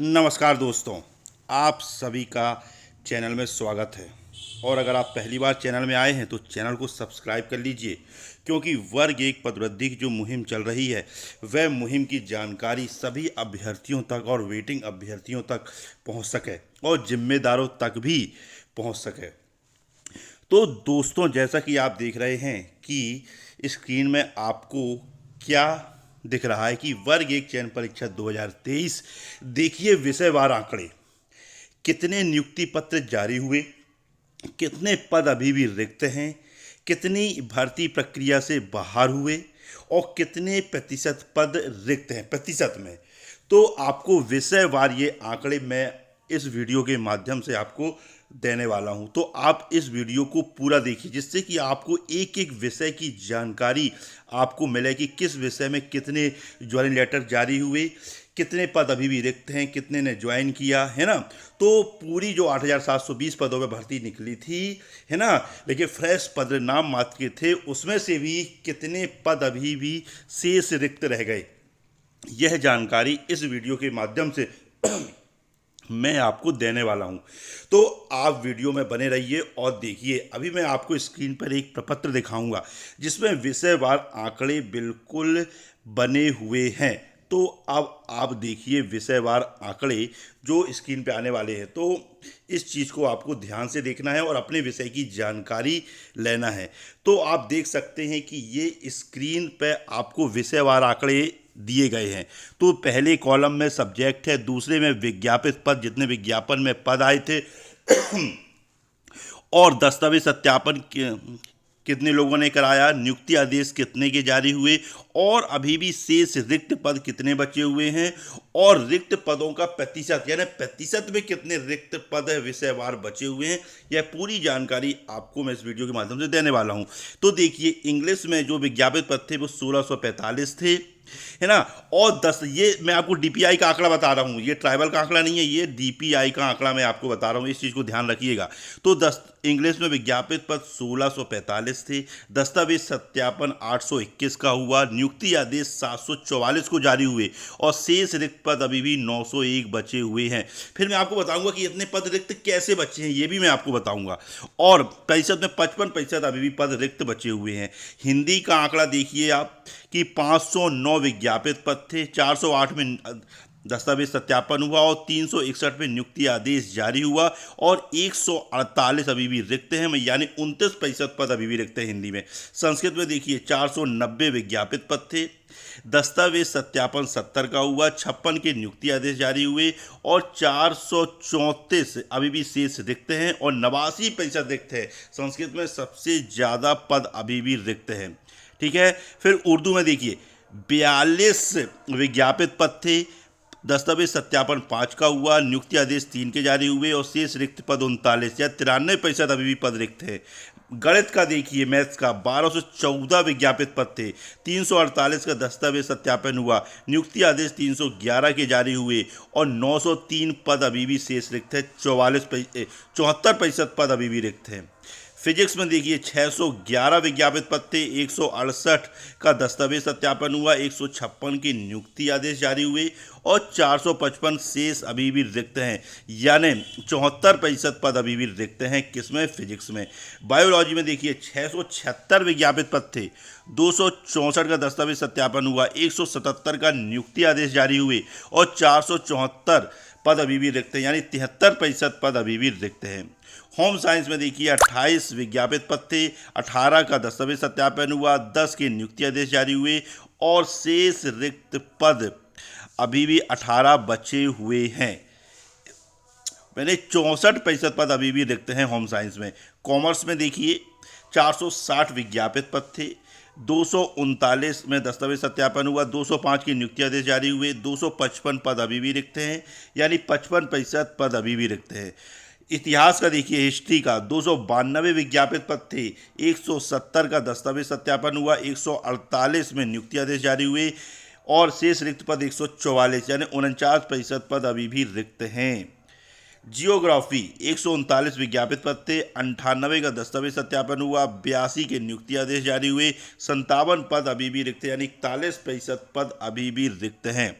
नमस्कार दोस्तों, आप सभी का चैनल में स्वागत है। और अगर आप पहली बार चैनल में आए हैं तो चैनल को सब्सक्राइब कर लीजिए, क्योंकि वर्ग एक पदवृद्धि की जो मुहिम चल रही है वह मुहिम की जानकारी सभी अभ्यर्थियों तक और वेटिंग अभ्यर्थियों तक पहुंच सके और जिम्मेदारों तक भी पहुंच सके। तो दोस्तों, जैसा कि आप देख रहे हैं कि स्क्रीन में आपको क्या दिख रहा है कि वर्ग एक चयन परीक्षा 2023, देखिए विषयवार आंकड़े। कितने नियुक्ति पत्र जारी हुए, कितने पद अभी भी रिक्त हैं, कितनी भर्ती प्रक्रिया से बाहर हुए और कितने प्रतिशत पद रिक्त हैं प्रतिशत में। तो आपको विषयवार ये आंकड़े मैं इस वीडियो के माध्यम से आपको देने वाला हूं। तो आप इस वीडियो को पूरा देखिए, जिससे कि आपको एक एक विषय की जानकारी आपको मिले कि किस विषय में कितने ज्वाइनिंग लेटर जारी हुए, कितने पद अभी भी रिक्त हैं, कितने ने ज्वाइन किया है ना। तो पूरी जो 8,720 पदों में भर्ती निकली थी है ना, लेकिन फ्रेश पद नाम मात्र के थे, उसमें से भी कितने पद अभी भी शेष रिक्त रह गए, यह जानकारी इस वीडियो के माध्यम से मैं आपको देने वाला हूं। तो आप वीडियो में बने रहिए और देखिए। अभी मैं आपको स्क्रीन पर एक प्रपत्र दिखाऊंगा जिसमें विषयवार आंकड़े बिल्कुल बने हुए हैं। तो अब आप देखिए विषयवार आंकड़े जो स्क्रीन पे आने वाले हैं। तो इस चीज़ को आपको ध्यान से देखना है और अपने विषय की जानकारी लेना है। तो आप देख सकते हैं कि ये स्क्रीन पे आपको विषयवार आंकड़े दिए गए हैं। तो पहले कॉलम में सब्जेक्ट है, दूसरे में विज्ञापित पद, जितने विज्ञापन में पद आए थे और दस्तावेज सत्यापन कितने लोगों ने कराया, नियुक्ति आदेश कितने के जारी हुए और अभी भी शेष रिक्त पद कितने बचे हुए हैं और रिक्त पदों का प्रतिशत, यानी प्रतिशत में कितने रिक्त पद विषयवार बचे हुए हैं, यह पूरी जानकारी आपको मैं इस वीडियो के माध्यम से देने वाला हूं। तो देखिए, इंग्लिश में जो विज्ञापित पद थे वो 1645 थे, है ना। और 10, ये मैं आपको डीपीआई का आंकड़ा बता रहा हूँ, ये ट्राइबल का आंकड़ा नहीं है, ये डीपीआई का आंकड़ा मैं आपको बता रहा हूँ, इस चीज़ को ध्यान रखिएगा। तो इंग्लिश में विज्ञापित पद 1645 थे, दस्तावेज सत्यापन 821 का हुआ, नियुक्ति आदेश 744 को जारी हुए और शेष रिक्त पद अभी भी 901 बचे हुए हैं। फिर मैं आपको बताऊंगा कि इतने पद रिक्त कैसे बचे हैं, ये भी मैं आपको बताऊंगा। और प्रतिशत में 55% अभी भी पद रिक्त बचे हुए हैं। हिंदी का आंकड़ा देखिए आप कि 509 विज्ञापित पद थे, 408 में दस्तावेज सत्यापन हुआ और 361 में नियुक्ति आदेश जारी हुआ और 148 अभी भी रिक्त हैं, यानी 29% पद अभी भी रिक्त हैं हिंदी में। संस्कृत में देखिए 490 विज्ञापित पद थे, दस्तावेज सत्यापन 70 का हुआ, 56 के नियुक्ति आदेश जारी हुए और 434 अभी भी शेष रिक्त हैं और 89% रिक्त है। संस्कृत में सबसे ज़्यादा पद अभी भी रिक्त हैं, ठीक है। फिर उर्दू में देखिए 42 विज्ञापित पद थे, दस्तावेज सत्यापन 5 का हुआ, नियुक्ति आदेश 3 के जारी हुए और शेष रिक्त पद 39 या 93% अभी भी पद रिक्त है। गणित का देखिए, मैथ्स का 1214 विज्ञापित पद थे, 348 का दस्तावेज सत्यापन हुआ, नियुक्ति आदेश 311 के जारी हुए और 903 पद अभी भी शेष रिक्त है, 74% पद अभी भी रिक्त हैं। फिजिक्स में देखिए 611 विज्ञापित पद थे, 168 का दस्तावेज सत्यापन हुआ, 156 के नियुक्ति आदेश जारी हुए और 455 शेष अभी भी रिक्त हैं, यानी 74% पद अभी भी रिक्त हैं। किसमें? फिजिक्स में। बायोलॉजी में देखिए 676 विज्ञापित पद थे, 264 का दस्तावेज सत्यापन हुआ, 177 का नियुक्ति आदेश जारी हुए और 474 पद अभी भी रिक्त हैं, यानी 73% पद अभी भी रिक्त हैं। होम साइंस में देखिए 28 विज्ञापित पद थे, 18 का दस्तावेज सत्यापन हुआ, 10 के नियुक्ति आदेश जारी हुए और शेष रिक्त पद अभी भी 18 बचे हुए हैं, मैंने 64% पद अभी भी रिक्त हैं होम साइंस में। कॉमर्स में देखिए 460 विज्ञापित पद थे, 239 में दस्तावेज सत्यापन हुआ, 205 की नियुक्ति आदेश जारी हुए, 255 पद अभी भी रिक्त हैं, यानी 55% पद अभी भी रिक्त हैं। इतिहास का देखिए, हिस्ट्री का 292 विज्ञापित पद थे, 170 का दस्तावेज सत्यापन हुआ, 148 में नियुक्ति आदेश जारी हुए और शेष रिक्त पद 144, यानी 49% पद अभी भी रिक्त हैं। जियोग्राफी 139 विज्ञापित पद थे, 98 का दस्तावेज सत्यापन हुआ, 82 के नियुक्ति आदेश जारी हुए, 57 पद अभी भी रिक्त, यानी 41% पद अभी भी रिक्त हैं।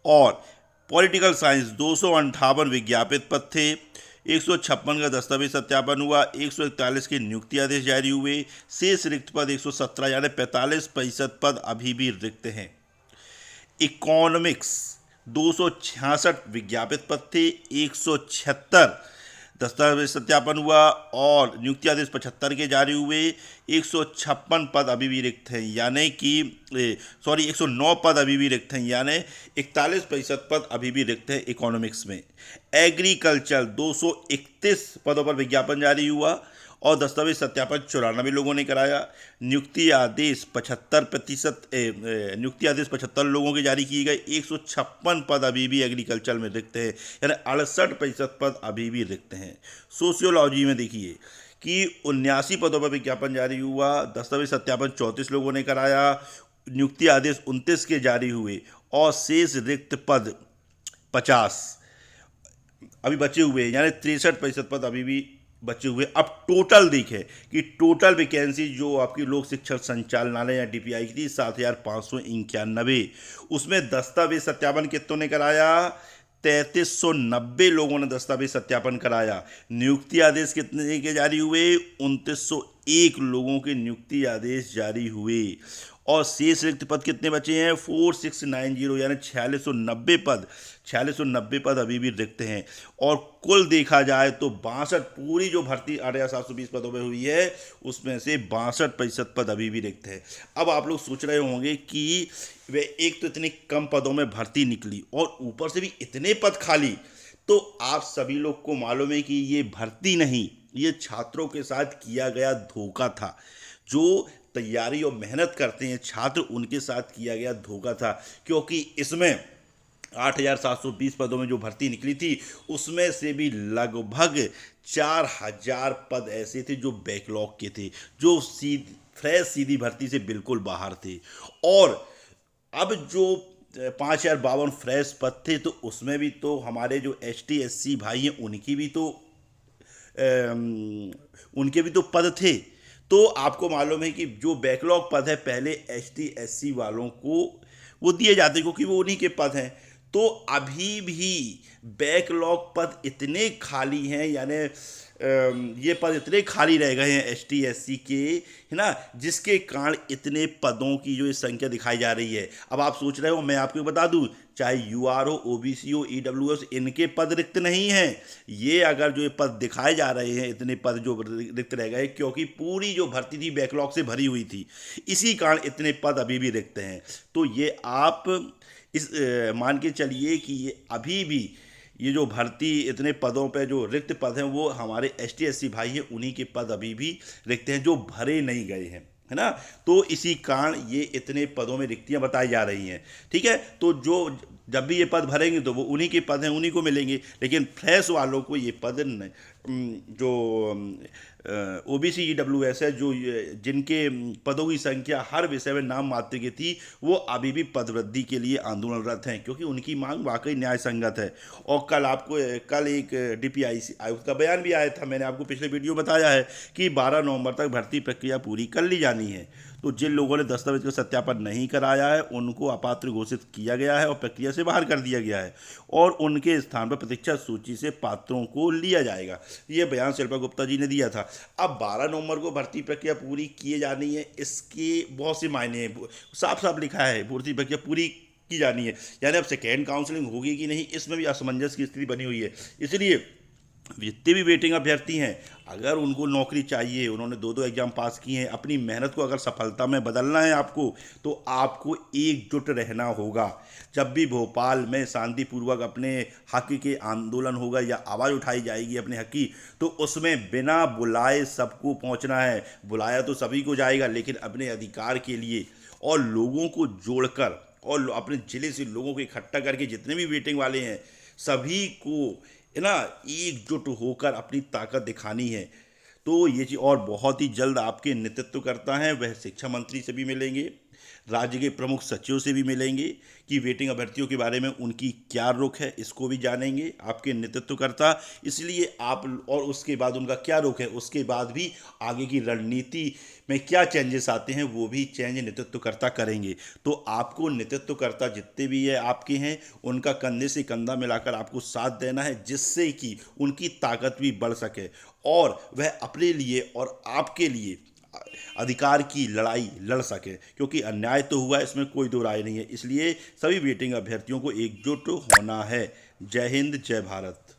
और पॉलिटिकल साइंस 258 विज्ञापित पद थे, 156 का दस्तावेज सत्यापन हुआ, 141 के नियुक्ति आदेश जारी हुए, शेष रिक्त पद 117 यानी 45% पद अभी भी रिक्त हैं। इकोनॉमिक्स 266 विज्ञापित पद थे, 176 दस्तावेज सत्यापन हुआ और नियुक्ति आदेश 75 के जारी हुए, 156 पद अभी भी रिक्त हैं, यानी कि 109 पद अभी भी रिक्त हैं, यानी 41% पद अभी भी रिक्त हैं इकोनॉमिक्स में। एग्रीकल्चर 231 पदों पर विज्ञापन जारी हुआ और दस्तावेज सत्यापन 94 लोगों ने कराया। नियुक्ति आदेश 75 लोगों के जारी किए गए, 156 पद अभी भी एग्रीकल्चर में रिक्त हैं, यानी 68% पद अभी भी रिक्त हैं। सोशियोलॉजी में देखिए कि 79 पदों पर विज्ञापन जारी हुआ, दस्तावेज सत्यापन 34 लोगों ने कराया, नियुक्ति आदेश 29 के जारी हुए और शेष रिक्त पद 50 अभी बचे हुए हैं, यानी 63% पद अभी भी बचे हुए। अब टोटल देखें कि टोटल वैकेंसी जो आपकी लोक शिक्षण संचालनालय या डीपीआई की थी 7,591, उसमें दस्तावेज सत्यापन कितनों ने कराया? 3390 लोगों ने दस्तावेज सत्यापन कराया। नियुक्ति आदेश कितने के जारी हुए? 2901 लोगों के नियुक्ति आदेश जारी हुए और शेष रिक्त पद कितने बचे हैं? 4690 यानी 4690 पद अभी भी रिक्त हैं। और कुल देखा जाए तो 62 पूरी जो भर्ती 8,720 पदों में हुई है उसमें से 62% पद अभी भी रिक्त है। अब आप लोग सोच रहे होंगे कि वे एक तो इतनी कम पदों में भर्ती निकली और ऊपर से भी इतने पद खाली, तो आप सभी लोग को मालूम है कि ये भर्ती नहीं, ये छात्रों के साथ किया गया धोखा था। जो तैयारी और मेहनत करते हैं छात्र, उनके साथ किया गया धोखा था, क्योंकि इसमें 8,720 पदों में जो भर्ती निकली थी उसमें से भी लगभग 4,000 पद ऐसे थे जो बैकलॉग के थे, जो सीधी भर्ती से बिल्कुल बाहर थे। और अब जो 5,052 फ्रेश पद थे, तो उसमें भी तो हमारे जो ST SC भाई हैं उनके भी तो पद थे। तो आपको मालूम है कि जो बैकलॉग पद है पहले ST SC वालों को वो दिए जाते क्योंकि वो उन्हीं के पद हैं। तो अभी भी बैकलॉग पद इतने खाली हैं, यानी ये पद इतने खाली रह गए हैं ST SC के, है ना, जिसके कारण इतने पदों की जो संख्या दिखाई जा रही है। अब आप सोच रहे हो, मैं आपको बता दूं, चाहे UR हो, OBC हो, EWS, इनके पद रिक्त नहीं हैं। ये अगर जो ये पद दिखाए जा रहे हैं, इतने पद जो रिक्त रह गए क्योंकि पूरी जो भर्ती थी बैकलॉग से भरी हुई थी, इसी कारण इतने पद अभी भी रिक्त हैं। तो ये आप मान के चलिए कि ये अभी भी ये जो भर्ती इतने पदों पे जो रिक्त पद हैं वो हमारे ST SC भाई हैं, उन्हीं के पद अभी भी रिक्त हैं जो भरे नहीं गए हैं, है ना। तो इसी कारण ये इतने पदों में रिक्तियां बताई जा रही हैं, ठीक है। तो जो जब भी ये पद भरेंगे तो वो उन्हीं के पद हैं, उन्हीं को मिलेंगे, लेकिन फ्रेश वालों को ये पद जो OBC EWS है, जो जिनके पदों की संख्या हर विषय में नाम मात्र की थी, वो अभी भी पदवृद्धि के लिए आंदोलनरत हैं क्योंकि उनकी मांग वाकई न्याय संगत है। और कल एक DPI आयुक्त का बयान भी आया था, मैंने आपको पिछले वीडियो बताया है कि 12 नवंबर तक भर्ती प्रक्रिया पूरी कर ली जानी है। तो जिन लोगों ने दस्तावेज का सत्यापन नहीं कराया है उनको अपात्र घोषित किया गया है और प्रक्रिया से बाहर कर दिया गया है और उनके स्थान पर प्रतीक्षा सूची से पात्रों को लिया जाएगा। ये बयान शिल्पा गुप्ता जी ने दिया था। अब 12 नवंबर को भर्ती प्रक्रिया पूरी किए जानी है, इसके बहुत से मायने हैं। साफ साफ लिखा है भर्ती प्रक्रिया पूरी की जानी है, यानी अब सेकेंड काउंसलिंग होगी कि नहीं, इसमें भी असमंजस की स्थिति बनी हुई है। इसलिए जितने भी वेटिंग अभ्यर्थी हैं, अगर उनको नौकरी चाहिए, उन्होंने 2 एग्जाम पास किए हैं, अपनी मेहनत को अगर सफलता में बदलना है आपको, तो आपको एकजुट रहना होगा। जब भी भोपाल में शांतिपूर्वक अपने हक के आंदोलन होगा या आवाज़ उठाई जाएगी अपने हक की, तो उसमें बिना बुलाए सबको पहुंचना है। बुलाया तो सभी को जाएगा, लेकिन अपने अधिकार के लिए और लोगों को जोड़कर और अपने ज़िले से लोगों को इकट्ठा करके जितने भी वेटिंग वाले हैं सभी को, है ना, एकजुट होकर अपनी ताकत दिखानी है। तो ये चीज़ और बहुत ही जल्द आपके नेतृत्व करता है वह शिक्षा मंत्री से भी मिलेंगे, राज्य के प्रमुख सचिवों से भी मिलेंगे कि वेटिंग अभ्यर्थियों के बारे में उनकी क्या रुख है, इसको भी जानेंगे आपके नेतृत्वकर्ता। इसलिए आप, और उसके बाद उनका क्या रुख है, उसके बाद भी आगे की रणनीति में क्या चेंजेस आते हैं वो भी चेंज नेतृत्वकर्ता करेंगे। तो आपको नेतृत्वकर्ता जितने भी है आपके हैं, उनका कंधे से कंधा मिलाकर आपको साथ देना है, जिससे कि उनकी ताकत भी बढ़ सके और वह अपने लिए और आपके लिए अधिकार की लड़ाई लड़ सके, क्योंकि अन्याय तो हुआ है, इसमें कोई दो राय नहीं है। इसलिए सभी वेटिंग अभ्यर्थियों को एकजुट होना है। जय हिंद, जय भारत।